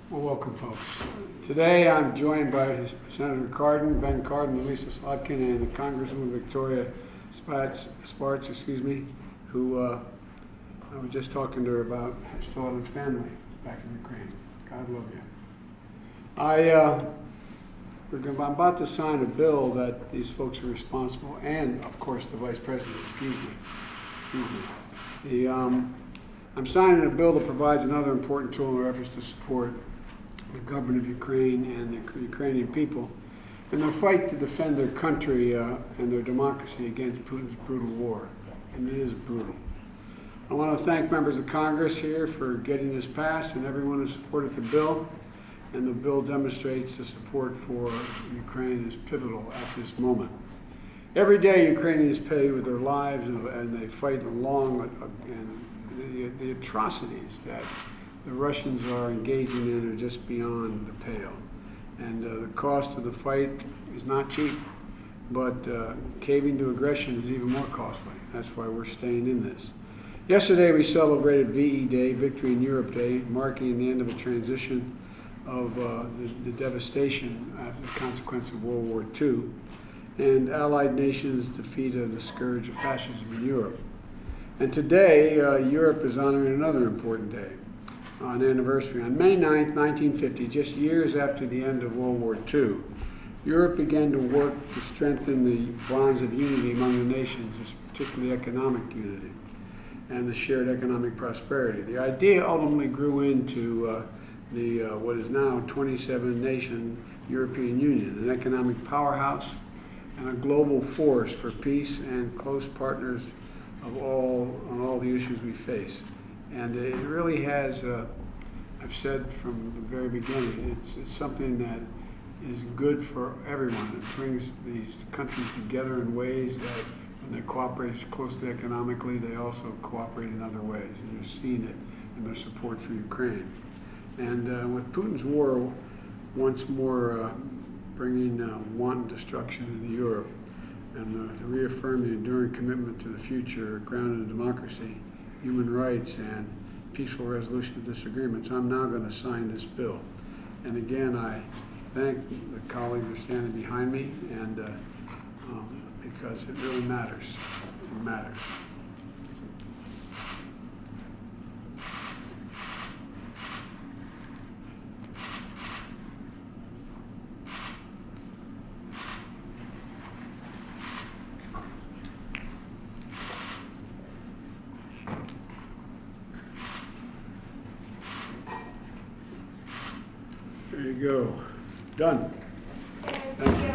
Well, welcome, folks. Today I'm joined by Senator Cardin, Ben Cardin, Lisa Slotkin, and Congresswoman Victoria Spartz, who I was just talking to her about her daughter's family back in Ukraine. God love you. I'm about to sign a bill that these folks are responsible, and of course the Vice President, I'm signing a bill that provides another important tool in our efforts to support the government of Ukraine and the Ukrainian people in their fight to defend their country and their democracy against Putin's brutal war. And it is brutal. I want to thank members of Congress here for getting this passed and everyone who supported the bill. And the bill demonstrates the support for Ukraine is pivotal at this moment. Every day Ukrainians pay with their lives and they fight along and the atrocities that the Russians are engaging in are just beyond the pale. And the cost of the fight is not cheap, but caving to aggression is even more costly. That's why we're staying in this. Yesterday we celebrated VE Day, Victory in Europe Day, marking the end of a transition of the devastation as a consequence of World War II, and Allied nations defeated the scourge of fascism in Europe. And today, Europe is honoring another important day, an anniversary. On May 9th, 1950, just years after the end of World War II, Europe began to work to strengthen the bonds of unity among the nations, particularly economic unity and the shared economic prosperity. The idea ultimately grew into what is now 27-nation European Union, an economic powerhouse and a global force for peace and close partners on all the issues we face. And it really has, I've said from the very beginning, it's something that is good for everyone. It brings these countries together in ways that when they cooperate closely economically, they also cooperate in other ways. And you're seeing it in their support for Ukraine. And with Putin's war once more bringing wanton destruction in Europe, and to reaffirm the enduring commitment to the future grounded in democracy, human rights, and peaceful resolution of disagreements, I'm now going to sign this bill. And again, I thank the colleagues who are standing behind me, and because it really matters. It matters. There you go. Done. Thank you.